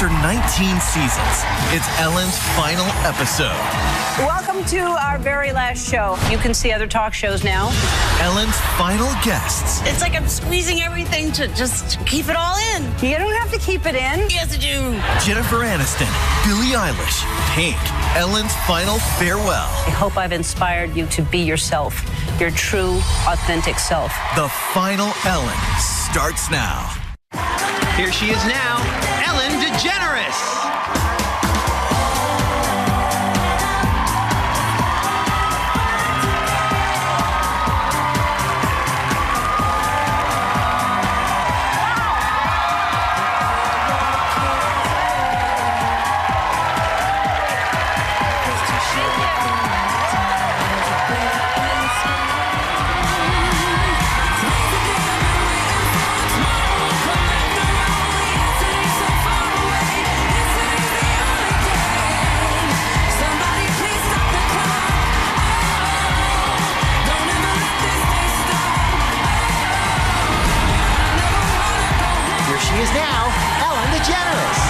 After 19 seasons, it's Ellen's final episode. Welcome to our very last show. You can see other talk shows now. Ellen's final guests. It's like I'm squeezing everything to just keep it all in. You don't have to keep it in. Yes, I do. Jennifer Aniston, Billie Eilish, Pink, Ellen's final farewell. I hope I've inspired you to be yourself, your true, authentic self. The final Ellen starts now. Here she is now, Ellen DeGeneres. She is now Ellen DeGeneres.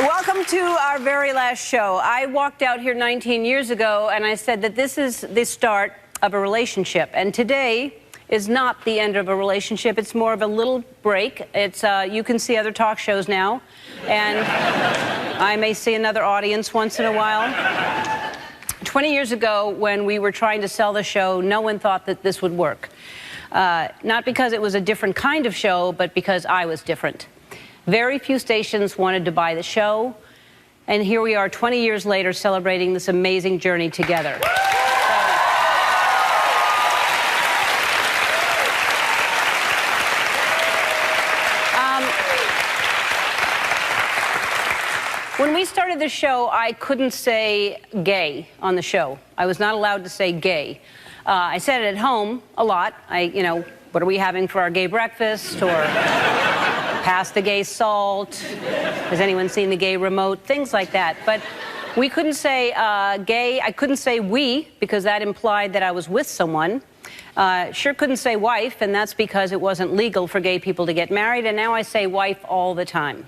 Welcome to our very last show. I walked out here 19 years ago and I said that this is the start of a relationship. And today is not the end of a relationship. It's more of a little break. It's you can see other talk shows now. And I may see another audience once in a while. 20 years ago, when we were trying to sell the show, no one thought that this would work. Not because it was a different kind of show, but because I was different. Very few stations wanted to buy the show, and here we are 20 years later celebrating this amazing journey together. When we started the show, I couldn't say gay on the show. I was not allowed to say gay. I said it at home a lot. What are we having for our gay breakfast? Or pass the gay salt. Has anyone seen the gay remote? Things like that. But we couldn't say gay. I couldn't say we, because that implied that I was with someone. Sure couldn't say wife, and that's because it wasn't legal for gay people to get married. And now I say wife all the time.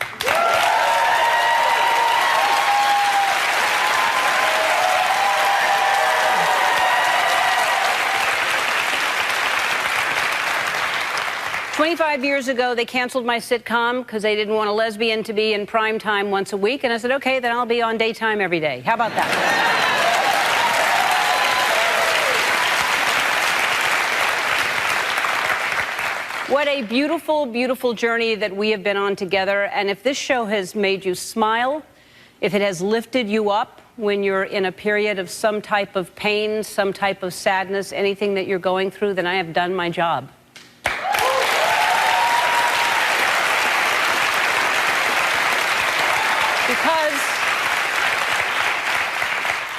"25 years ago, they canceled my sitcom because they didn't want a lesbian to be in prime time once a week. And I said, okay, then I'll be on daytime every day. How about that? What a beautiful, beautiful journey that we have been on together. And if this show has made you smile, if it has lifted you up when you're in a period of some type of pain, some type of sadness, anything that you're going through, then I have done my job.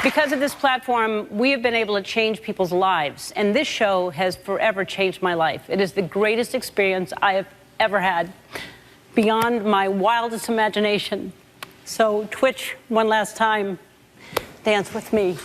Because of this platform, we have been able to change people's lives. And this show has forever changed my life. It is the greatest experience I have ever had, beyond my wildest imagination. So, Twitch, one last time, dance with me.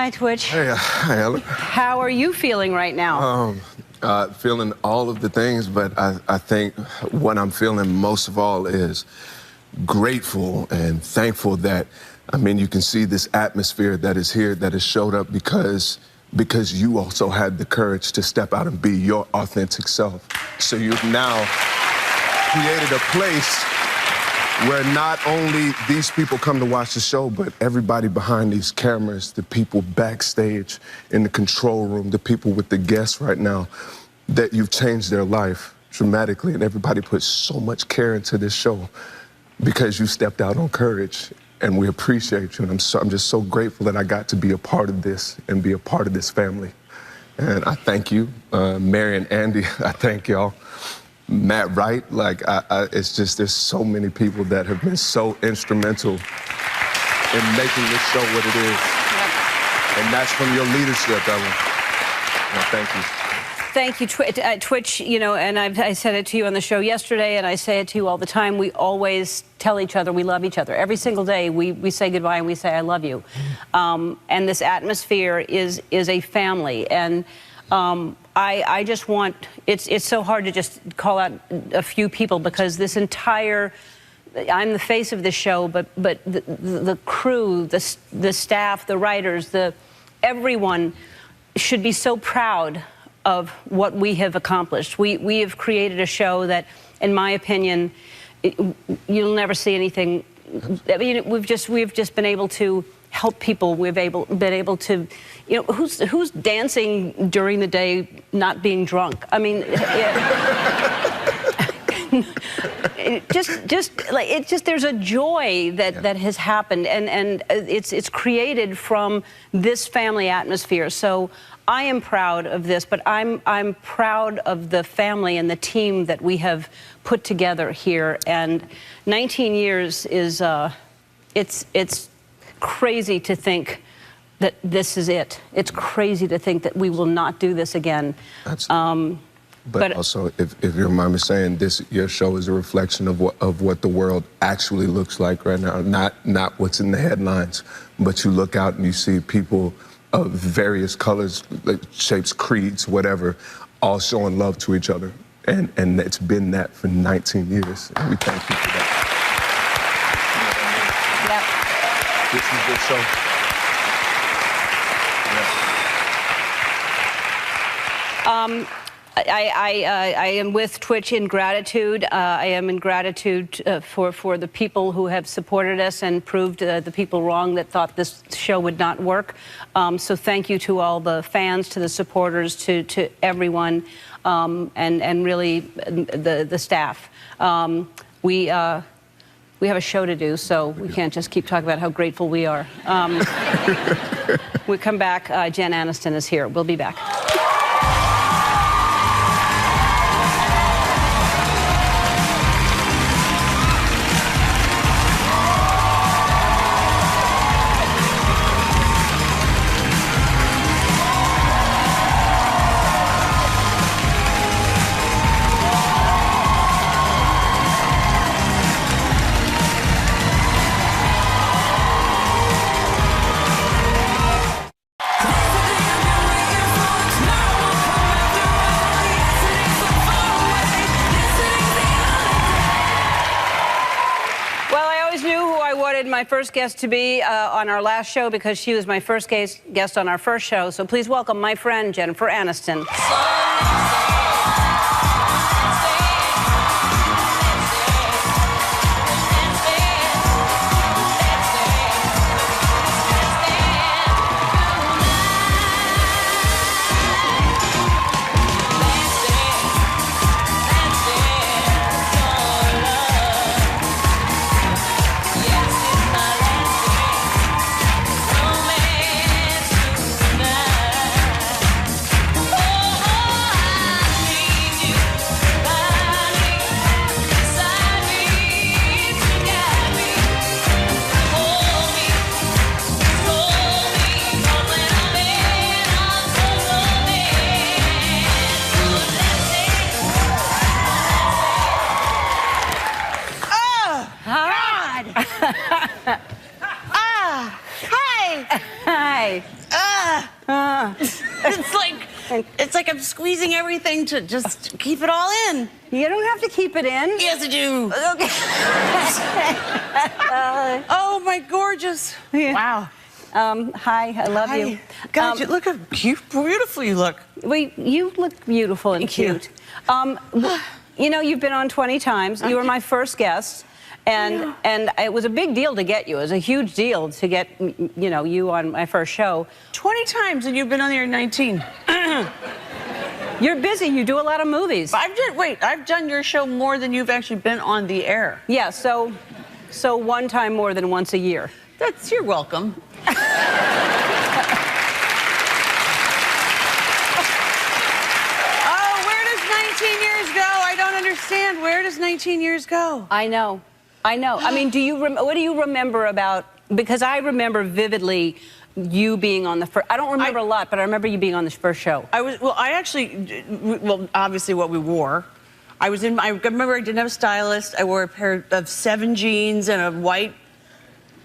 Hi, Twitch. Hey, hi, Ellen. How are you feeling right now? Feeling all of the things, but I think what I'm feeling most of all is grateful and thankful that, I mean, you can see this atmosphere that is here, that has showed up because you also had the courage to step out and be your authentic self. So you've now created a place where not only these people come to watch the show, but everybody behind these cameras, the people backstage in the control room, the people with the guests right now, that you've changed their life dramatically, and everybody puts so much care into this show because you stepped out on courage, and we appreciate you, and I'm just so grateful that I got to be a part of this and be a part of this family. And I thank you, Mary and Andy, I thank y'all. Matt Wright, like, it's just, there's so many people that have been so instrumental in making this show what it is. Yep. And that's from your leadership, Ellen. Well, thank you. Thank you, Twitch, you know, and I said it to you on the show yesterday, and I say it to you all the time. We always tell each other we love each other. Every single day we say goodbye and we say I love you. And this atmosphere is a family. And I just want, it's so hard to just call out a few people because this entire, I'm the face of the show, but the crew, the staff, the writers, everyone should be so proud of what we have accomplished. We have created a show that, in my opinion, you'll never see anything. I mean, we've just been able to help people. We've been able to, you know, who's dancing during the day not being drunk? I mean, there's a joy that has happened, and it's created from this family atmosphere. So I am proud of this, but I'm proud of the family and the team that we have put together here. And 19 years is it's crazy to think that this is it. It's crazy to think that we will not do this again. But also, if you don't mind me saying, your show is a reflection of what the world actually looks like right now, not what's in the headlines. But you look out and you see people of various colors, like shapes, creeds, whatever, all showing love to each other. And it's been that for 19 years. And we thank you for that. This is the show. I am with Twitch in gratitude. I am in gratitude for the people who have supported us and proved the people wrong that thought this show would not work. So thank you to all the fans, to the supporters, to everyone, and really the staff. We have a show to do, so we can't just keep talking about how grateful we are. We come back. Jen Aniston is here. We'll be back. My first guest to be on our last show because she was my first guest on our first show. So please welcome my friend Jennifer Aniston. It's like I'm squeezing everything to just keep it all in. You don't have to keep it in. Yes, I do. Okay. Oh, my gorgeous. Wow. Hi, I love you. God, you look how cute, beautiful you look. You look beautiful and Thank you. cute. You know, you've been on 20 times. You were my first guest. And it was a big deal to get you. It was a huge deal to get, you know, you on my first show. 20 times and you've been on the air 19. You're busy. You do a lot of movies. I've done your show more than you've actually been on the air. Yeah, so one time more than once a year. You're welcome. Oh, where does 19 years go? I don't understand. Where does 19 years go? I know. I mean, what do you remember about? Because I remember vividly you being on the first. I don't remember a lot, but I remember you being on the first show. Obviously what we wore. I remember I didn't have a stylist. I wore a pair of 7 jeans and a white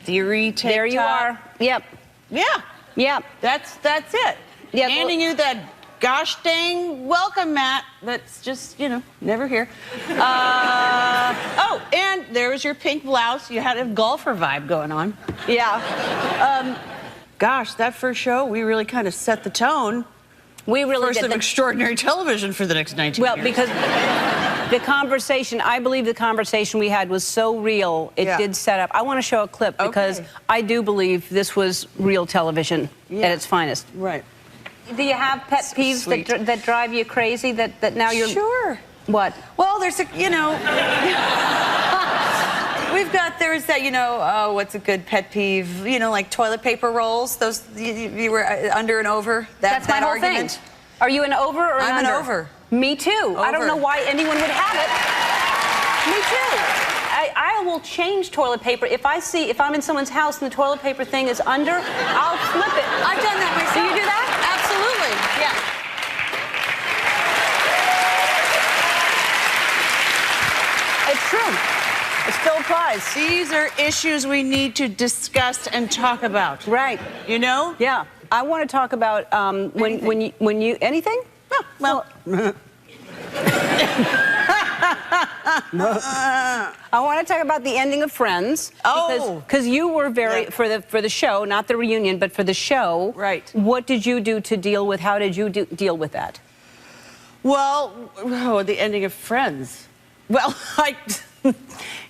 Theory tank top. There you are. Yep. Yeah. Yep. That's it. Yeah, Handing you that gosh dang welcome mat that's just, you know, never here. Oh, and there was your pink blouse. You had a golfer vibe going on. Yeah. Gosh, that first show, we really kind of set the tone. We really did. Extraordinary television for the next 19 years. Well, because the conversation, I believe the conversation we had was so real, it did set up. I want to show a clip because I do believe this was real television at its finest. Right. Do you have pet peeves that drive you crazy that now you're... Sure. What? Well, there's a, you know... there's that, you know, what's a good pet peeve? You know, like toilet paper rolls. Those, you were under and over. That's my whole argument. Thing. Are you an over or an under? I'm an over. Me too. Over. I don't know why anyone would have it. Me too. I will change toilet paper. If I'm in someone's house and the toilet paper thing is under, I'll flip it. I've done that myself. Do you do that? Absolutely. Yeah. It's true. It still applies. These are issues we need to discuss and talk about. Right. You know? Yeah. I want to talk about when you anything? Oh, well. I want to talk about the ending of Friends. Because you were very for the show, not the reunion, but for the show. Right. What did you do to deal with? How did you deal with that? Well, the ending of Friends. Well,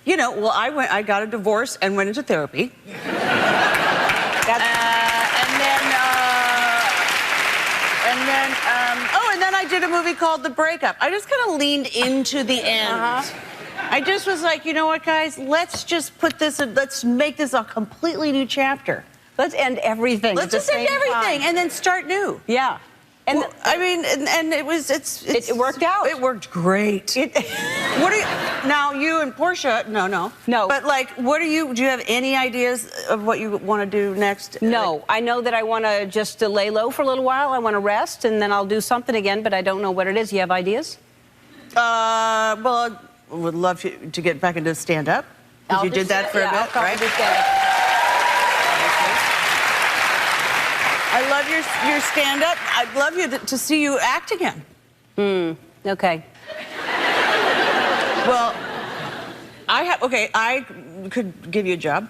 you know, well, I got a divorce and went into therapy. And then I did a movie called The Breakup. I just kind of leaned into the end. I just was like, you know what, guys? Let's just let's make this a completely new chapter. Let's end everything. Let's just end everything and then start new. Yeah. And well, I mean, and it it worked out. It worked great. Now you and Portia? No. But like, do you have any ideas of what you want to do next? No, I know that I want to just lay low for a little while. I want to rest, and then I'll do something again. But I don't know what it is. You have ideas? Well, I would love to get back into stand-up. You did that for a bit, right? I love your stand-up. I'd love you to see you act again. Okay. Well, I could give you a job.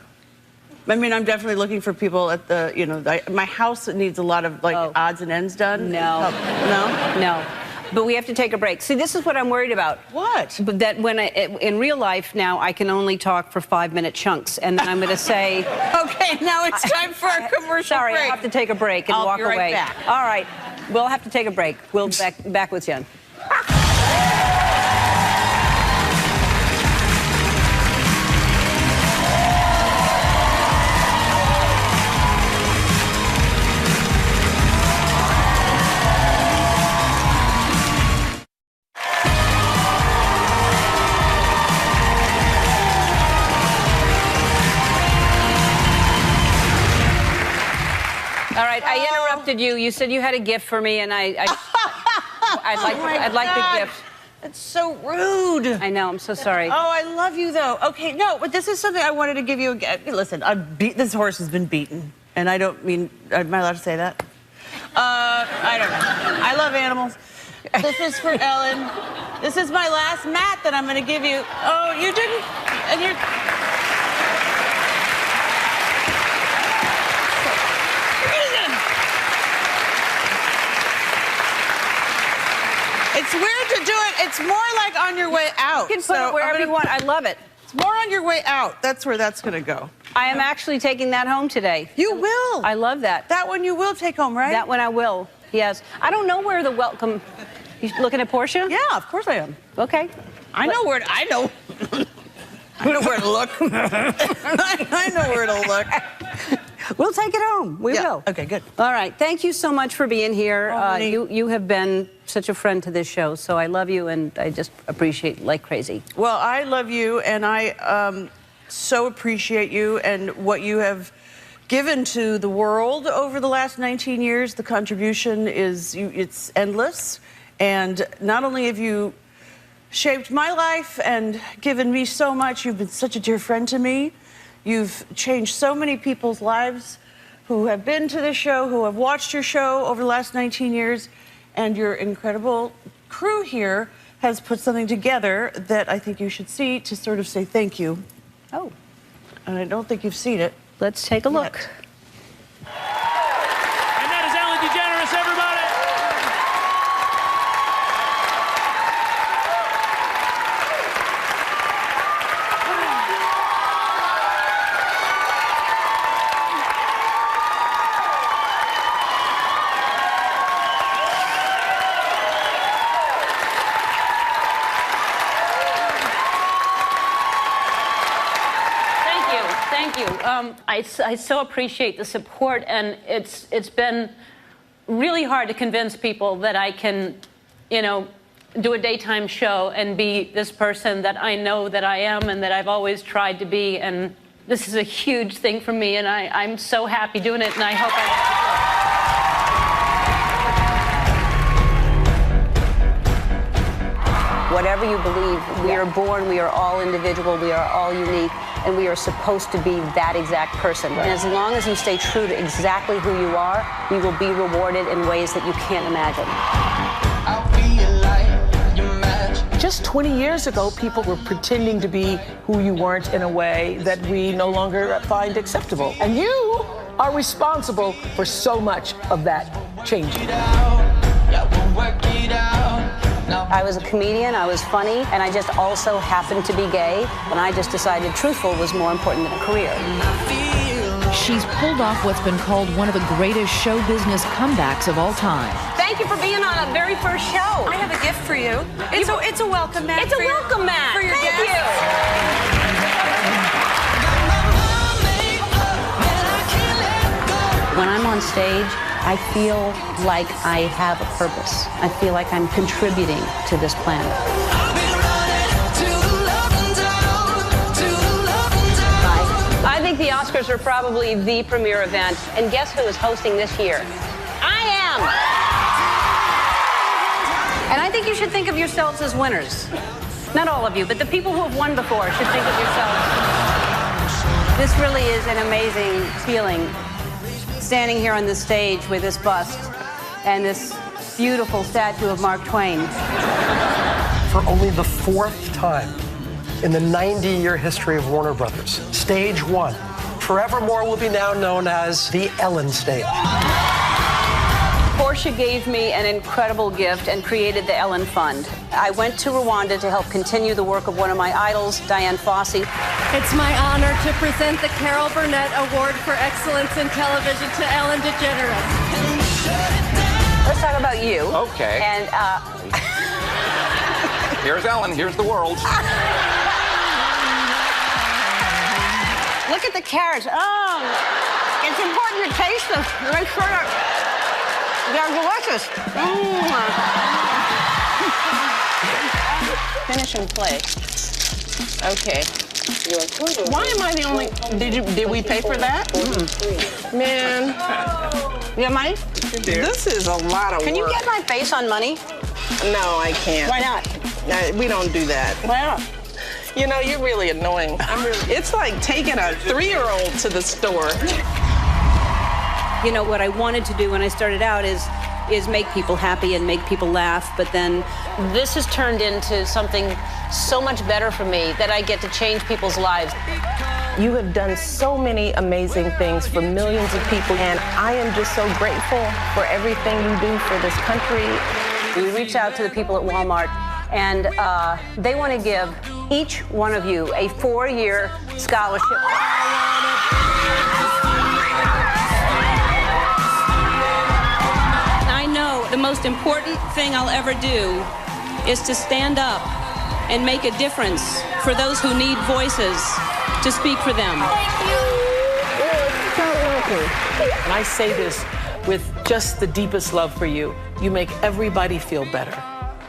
I mean, I'm definitely looking for people at the, you know, my house needs a lot of, like, odds and ends done. No. No? No. But we have to take a break. See, this is what I'm worried about. What? But that in real life now, I can only talk for 5-minute chunks, and then I'm going to say... Okay, now it's time for a commercial break. break. I have to take a break and walk away. I'll be right back. All right. We'll have to take a break. We'll back with Jen. All right, I interrupted you. You said you had a gift for me, and I'd like the gift. That's so rude. I know. I'm so sorry. Oh, I love you, though. Okay, no, but this is something I wanted to give you. Listen, this horse has been beaten, and I don't mean. Am I allowed to say that? I don't know. I love animals. This is for Ellen. This is my last mat that I'm going to give you. Oh, you didn't, and you're. It's weird to do it. It's more like on your way out. You can put it wherever you want. I love it. It's more on your way out. That's where that's going to go. I am actually taking that home today. You will. I love that. That one you will take home, right? That one I will. Yes. I don't know where the welcome. You looking at Portia? Yeah, of course I am. Okay. I know where. I know. I know where to look. I know where to look. We'll take it home. We will. Okay, good. All right. Thank you so much for being here. You have been such a friend to this show, so I love you, and I just appreciate you like crazy. Well, I love you, and I so appreciate you and what you have given to the world over the last 19 years. The contribution it's endless, and not only have you shaped my life and given me so much, you've been such a dear friend to me. You've changed so many people's lives who have been to this show, who have watched your show over the last 19 years, and your incredible crew here has put something together that I think you should see to sort of say thank you. Oh. And I don't think you've seen it. Let's take a look. And that is Ellen DeGeneres, everybody. Thank you. I so appreciate the support, and it's been really hard to convince people that I can, you know, do a daytime show and be this person that I know that I am and that I've always tried to be. And this is a huge thing for me, and I'm so happy doing it, and I hope Whatever you believe, we are born, we are all individual, we are all unique, and we are supposed to be that exact person. And as long as you stay true to exactly who you are, you will be rewarded in ways that you can't imagine. Just 20 years ago, people were pretending to be who you weren't in a way that we no longer find acceptable. And you are responsible for so much of that changing. I was a comedian, I was funny, and I just also happened to be gay, and I just decided truthful was more important than a career. She's pulled off what's been called one of the greatest show business comebacks of all time. Thank you for being on a very first show. I have a gift for you. It's a welcome mat. It's a welcome mat. For your Thank you. When I'm on stage, I feel like I have a purpose. I feel like I'm contributing to this planet. I think the Oscars are probably the premier event, and guess who is hosting this year? I am! And I think you should think of yourselves as winners. Not all of you, but the people who have won before should think of yourselves. This really is an amazing feeling, standing here on this stage with this bust and this beautiful statue of Mark Twain. For only the 4th time in the 90-year history of Warner Brothers, Stage 1, forevermore will be now known as the Ellen Stage. Portia gave me an incredible gift and created the Ellen Fund. I went to Rwanda to help continue the work of one of my idols, Diane Fossey. It's my honor to present the Carol Burnett Award for Excellence in Television to Ellen DeGeneres. Let's talk about you. Okay. And here's Ellen, here's the world. Look at the carrots. Oh, it's important to taste them. Make sure they're delicious. Finish and play. Okay. Why am I the only? Did we pay for that? Man, You have money? this is a lot of work. Can you get my face on money? No, I can't. Why not? We don't do that. Why not? You know, you're really annoying. It's like taking a 3-year-old to the store. You know, what I wanted to do when I started out is make people happy and make people laugh, but then this has turned into something so much better for me that I get to change people's lives. You have done so many amazing things for millions of people, and I am just so grateful for everything you do for this country. We reached out to the people at Walmart, and they want to give each one of you a 4-year scholarship. I know the most important thing I'll ever do is to stand up and make a difference for those who need voices to speak for them. And I say this with just the deepest love for you. You make everybody feel better.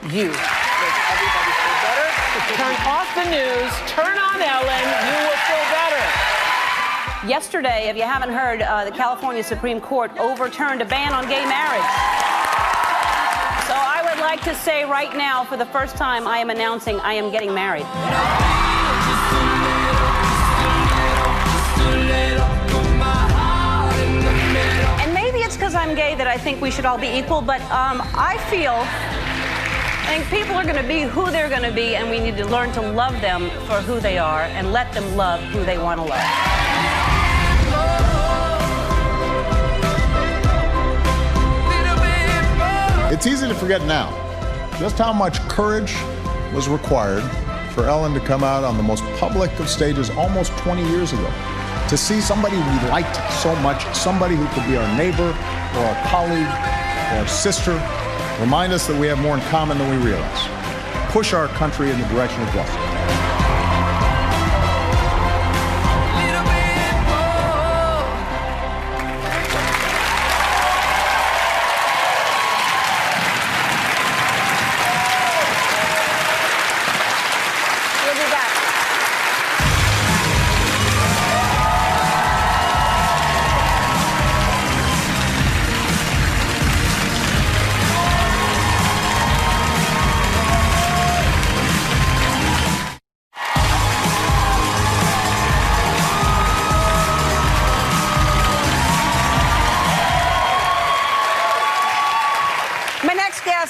You make everybody feel better. Turn off the news, turn on Ellen, you will feel better. Yesterday, if you haven't heard, the California Supreme Court overturned a ban on gay marriage. So I would like to say right now, for the first time, I am announcing I am getting married. And maybe it's because I'm gay that I think we should all be equal, but I think people are going to be who they're going to be, and we need to learn to love them for who they are and let them love who they want to love. It's easy to forget now just how much courage was required for Ellen to come out on the most public of stages almost 20 years ago. To see somebody we liked so much, somebody who could be our neighbor or our colleague or our sister, remind us that we have more in common than we realize. Push our country in the direction of justice.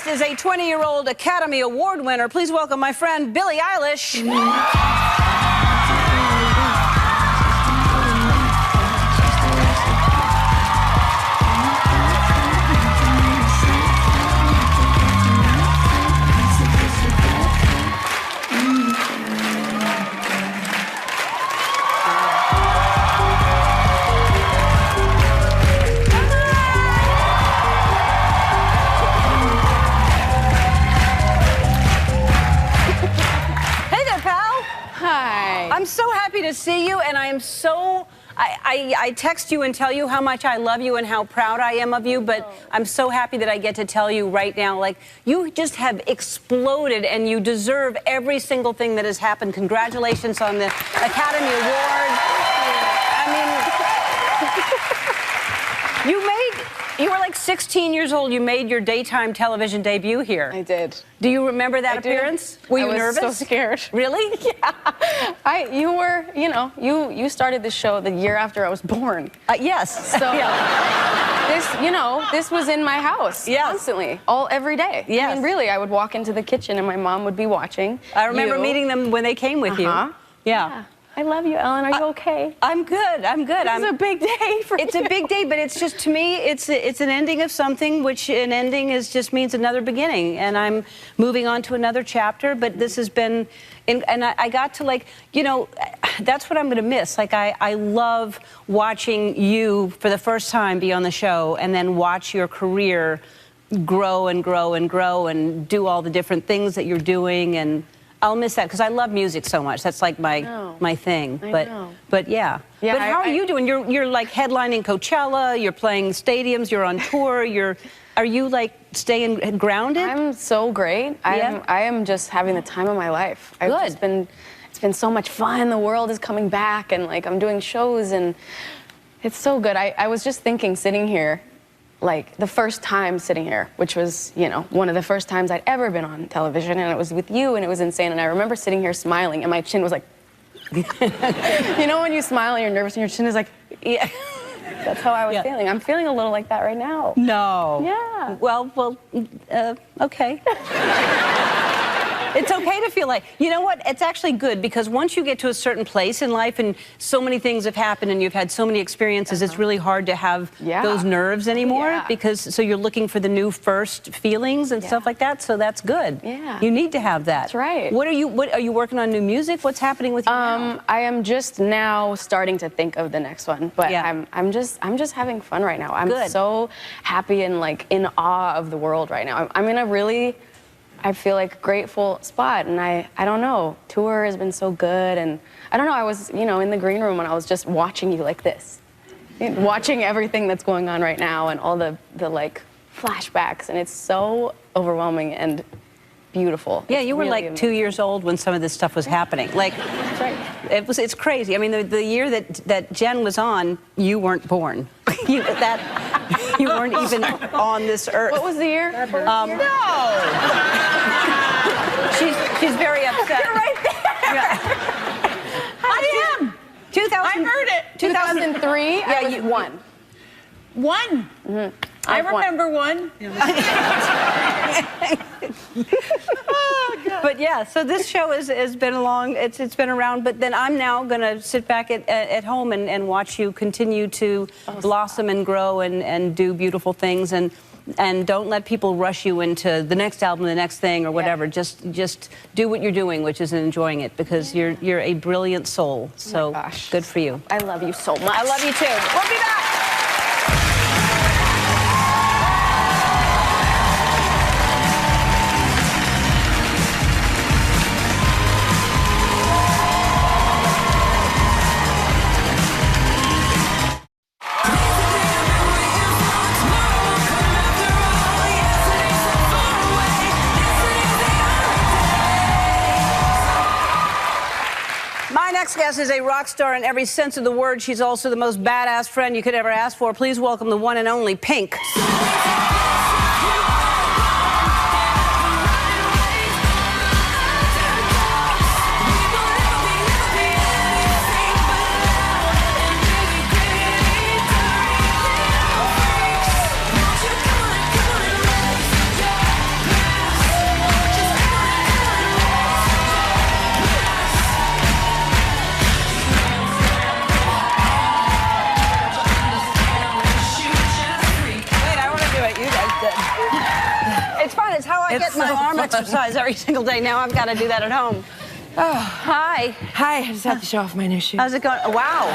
Is a 20-year-old Academy Award winner. Please welcome my friend Billie Eilish. I'm so happy to see you, and I am so... I text you and tell you how much I love you and how proud I am of you, but I'm so happy that I get to tell you right now, like, you just have exploded, and you deserve every single thing that has happened. Congratulations on the Academy Award. I mean, you were like 16 years old. You made your daytime television debut here. I did. Do you remember that appearance? Were you nervous? I was so scared. Really? Yeah. You started the show the year after I was born. Yes. So this was in my house constantly, every day. Yes. I mean, really, I would walk into the kitchen and my mom would be watching. I remember meeting them when they came with you. Yeah. I love you, Ellen. Are you okay? I'm good. I'm good. It's a big day for you. It's a big day, but it's just, to me, it's an ending of something, which an ending just means another beginning. And I'm moving on to another chapter, but this has been, and I got to, like, that's what I'm going to miss. Like, I love watching you for the first time be on the show and then watch your career grow and grow and grow and do all the different things that you're doing, and I'll miss that because I love music so much. That's like my thing. But yeah. But how are you doing? You're like headlining Coachella. You're playing stadiums. You're on tour. Are you like staying grounded? I'm so great. I am just having the time of my life. It's been so much fun. The world is coming back, and like I'm doing shows, and it's so good. I was just thinking, sitting here, like the first time sitting here, which was, one of the first times I'd ever been on television, and it was with you, and it was insane. And I remember sitting here smiling, and my chin was like, when you smile and you're nervous and your chin is like, yeah. That's how I was feeling. I'm feeling a little like that right now. No. Yeah. Well, okay. It's okay to feel like, you know what, it's actually good because once you get to a certain place in life and so many things have happened and you've had so many experiences, it's really hard to have those nerves anymore because so you're looking for the new first feelings and stuff like that, so that's good. Yeah. You need to have that. That's right. What are you working on new music? What's happening with you now? I am just now starting to think of the next one, but I'm just having fun right now. I'm so happy and like in awe of the world right now. I'm in a really, I feel like, grateful spot, and I don't know, tour has been so good, and I don't know, I was, you know, in the green room and I was just watching you like this, watching everything that's going on right now and all the like flashbacks, and it's so overwhelming and beautiful. Yeah, you were really like amazing. 2 years old when some of this stuff was happening. Like, That's right. It's crazy. I mean, the year that Jen was on, you weren't born. You weren't even on this earth. What was the year? No. She's very upset. You're right there. I am. 2000. I heard it. 2003. Yeah, I was one. One. Mm-hmm. I remember one. But yeah, so this show has been along, it's been around, but then I'm now going to sit back at home and watch you continue to blossom and grow and do beautiful things, and don't let people rush you into the next album, the next thing, or whatever. Just do what you're doing, which is enjoying it, because you're a brilliant soul. So good for you. I love you so much. I love you too. We'll be back. My next guest is a rock star in every sense of the word. She's also the most badass friend you could ever ask for. Please welcome the one and only Pink. It's fun. It's how I get my arm exercise every single day. Now I've got to do that at home. Oh, hi. Hi. I just have to show off my new shoes. How's it going? Wow.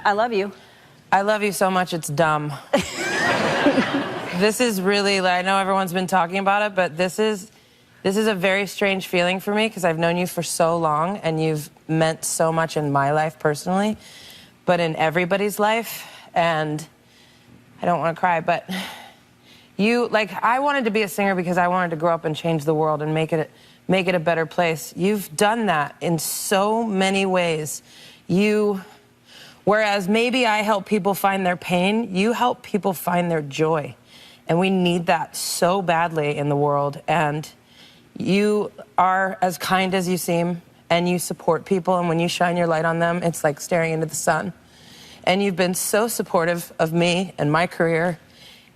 I love you. I love you so much, it's dumb. This is really, I know everyone's been talking about it, but this is a very strange feeling for me because I've known you for so long and you've meant so much in my life personally, but in everybody's life. And I don't want to cry, but I wanted to be a singer because I wanted to grow up and change the world and make it a better place. You've done that in so many ways. Whereas maybe I help people find their pain, you help people find their joy. And we need that so badly in the world. And you are as kind as you seem, and you support people, and when you shine your light on them, it's like staring into the sun. And you've been so supportive of me and my career.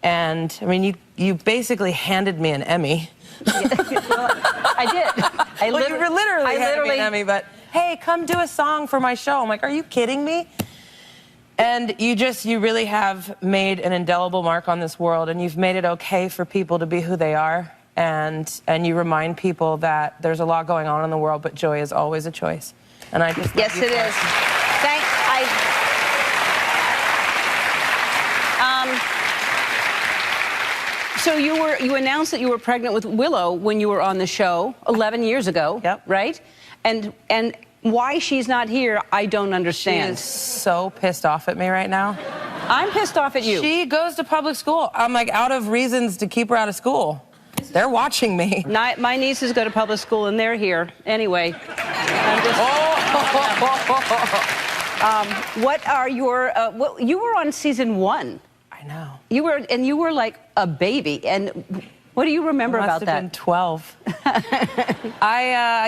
And, I mean, you basically handed me an Emmy. I did. You literally handed me an Emmy, but, hey, come do a song for my show. I'm like, are you kidding me? And you really have made an indelible mark on this world, and you've made it okay for people to be who they are. And you remind people that there's a lot going on in the world, but joy is always a choice. And I just yes, it is. So you announced that you were pregnant with Willow when you were on the show 11 years ago. Yep. Right? And why she's not here, I don't understand. She is so pissed off at me right now. I'm pissed off at you. She goes to public school. I'm like out of reasons to keep her out of school. They're watching me. My nieces go to public school and they're here. Anyway. What are your, you were on season 1. I know. You were like a baby. And what do you remember about that? I must have been 12.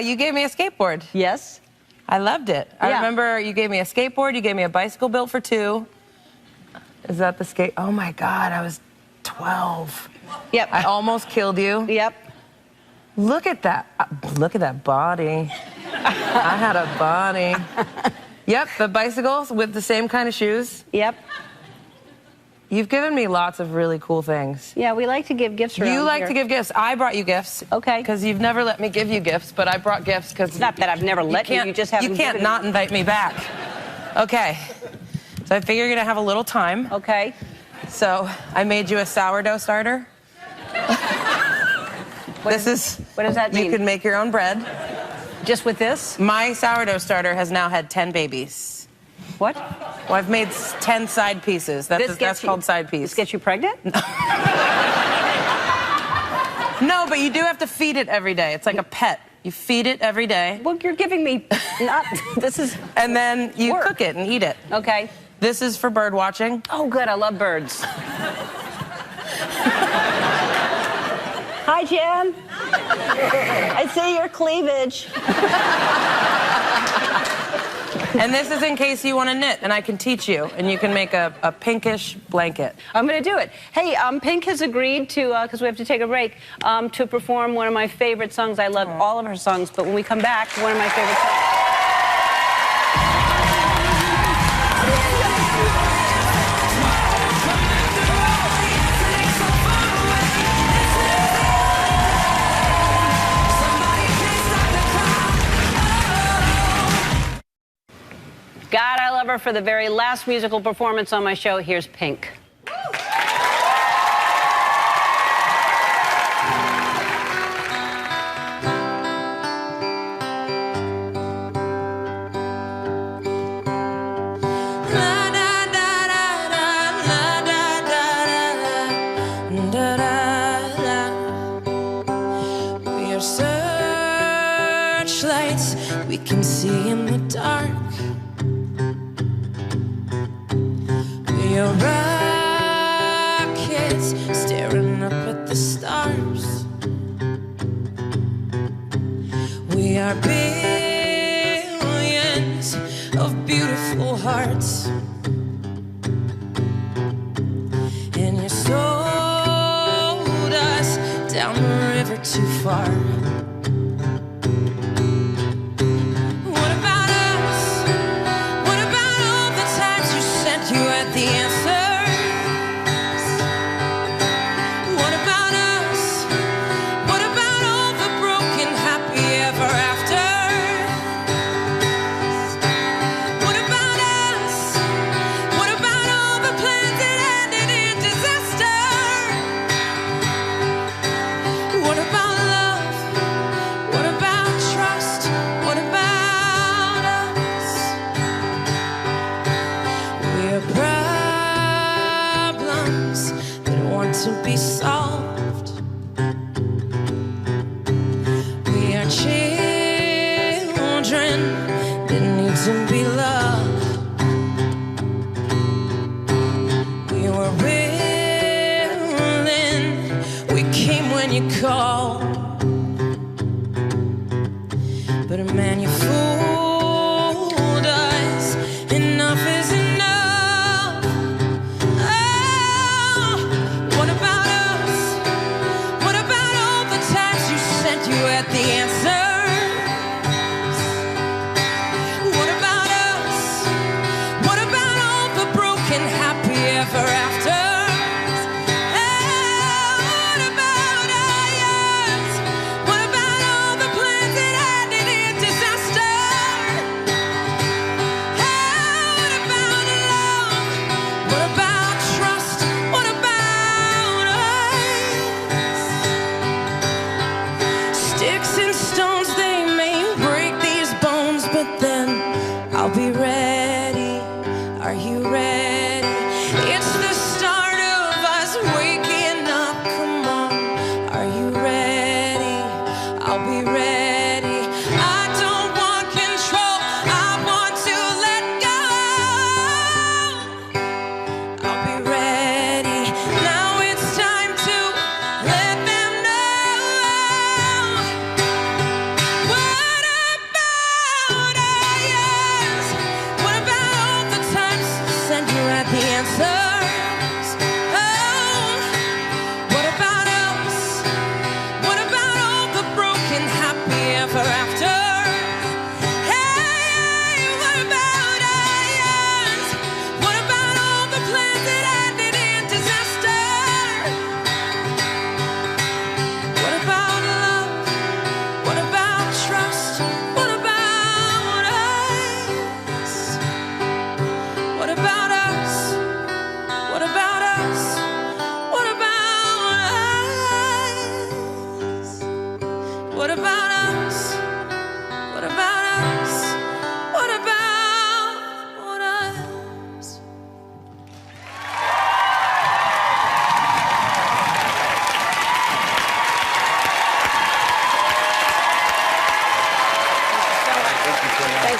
You gave me a skateboard. Yes. I loved it. I remember you gave me a skateboard, you gave me a bicycle built for 2. Is that the skate? Oh my God, I was 12. Yep. I almost killed you. Yep. Look at that. Look at that body. I had a body. Yep, the bicycles with the same kind of shoes. Yep. You've given me lots of really cool things. Yeah, we like to give gifts around You like here. to give gifts. I brought you gifts. Okay. Because you've never let me give you gifts, but I brought gifts because... It's not that I've never let you just haven't You can't given not invite me back. Okay. So I figure you're going to have a little time. Okay. So I made you a sourdough starter. What does that mean? You can make your own bread. Just with this? My sourdough starter has now had 10 babies. What? Well, I've made 10 side pieces. That's called side piece. This gets you pregnant? No, but you do have to feed it every day. It's like a pet. You feed it every day. Well, you're giving me this is and then you cook it and eat it. Okay. This is for bird watching. Oh, good. I love birds. Hi, Jen. I see your cleavage. And this is in case you want to knit, and I can teach you, and you can make a pinkish blanket. I'm going to do it. Hey, Pink has agreed to, because we have to take a break, to perform one of my favorite songs. I love all of her songs, but when we come back, one of my favorite songs. God, I love her. For the very last musical performance on my show, here's Pink. We are searchlights we can see in the dark. We are rockets staring up at the stars. We are billions of beautiful hearts. And you sold us down the river too far. What about us? What about all the times you said you had the answers? What about us? What about all the broken happy ever afters? What about us? What about all the plans that ended in disaster? What about love? What about trust? What about us? We're problems that want to be solved. We are children that need to be loved. We were willing, we came when you called. But man, you fooled us. Enough is enough. Oh, what about us? What about all the times you said you had the answers? What about us? What about all the broken happy ever afters? What about us? What about all the plans that ended in disaster? What about love? What about trust? What about us? Sticks and stones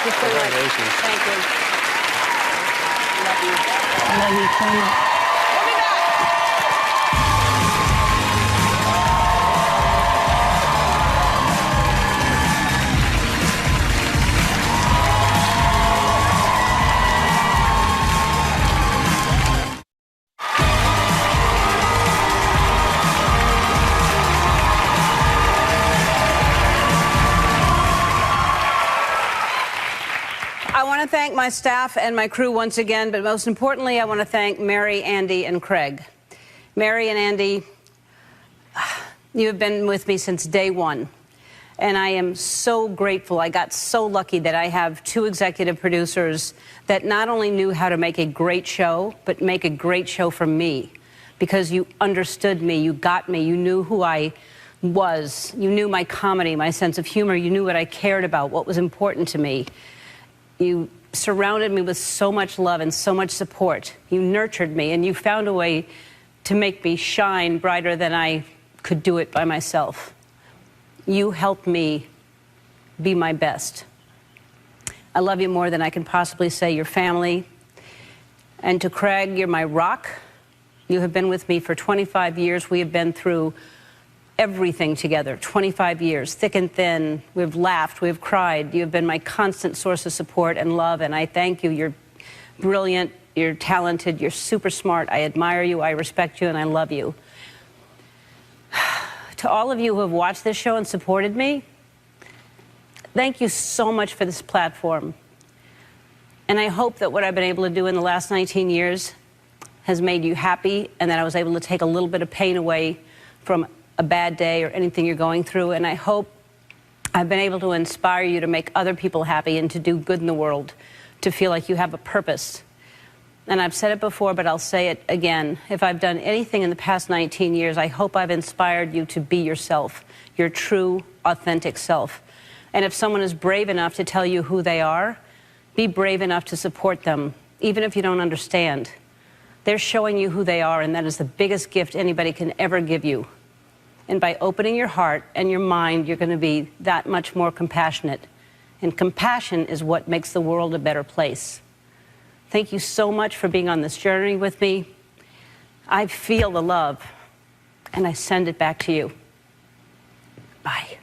you so much. Thank you. Love you. Love you so much. I want to thank my staff and my crew once again, but most importantly, I want to thank Mary, Andy, and Craig. Mary and Andy, you have been with me since day one, and I am so grateful. I got so lucky that I have two executive producers that not only knew how to make a great show, but make a great show for me, because you understood me, you got me, you knew who I was, you knew my comedy, my sense of humor, you knew what I cared about, what was important to me. You surrounded me with so much love and so much support. You nurtured me, and you found a way to make me shine brighter than I could do it by myself. You helped me be my best. I love you more than I can possibly say. Your family. And to Craig, you're my rock. You have been with me for 25 years. We have been through everything together, 25 years, thick and thin. We've laughed, we've cried. You've been my constant source of support and love, and I thank you. You're brilliant, you're talented, you're super smart. I admire you, I respect you, and I love you. To all of you who have watched this show and supported me, thank you so much for this platform. And I hope that what I've been able to do in the last 19 years has made you happy, and that I was able to take a little bit of pain away from a bad day or anything you're going through. And I hope I've been able to inspire you to make other people happy and to do good in the world, to feel like you have a purpose. And I've said it before, but I'll say it again. If I've done anything in the past 19 years, I hope I've inspired you to be yourself, your true, authentic self. And if someone is brave enough to tell you who they are, be brave enough to support them, even if you don't understand. They're showing you who they are, and that is the biggest gift anybody can ever give you. And by opening your heart and your mind, you're going to be that much more compassionate. And compassion is what makes the world a better place. Thank you so much for being on this journey with me. I feel the love, and I send it back to you. Bye.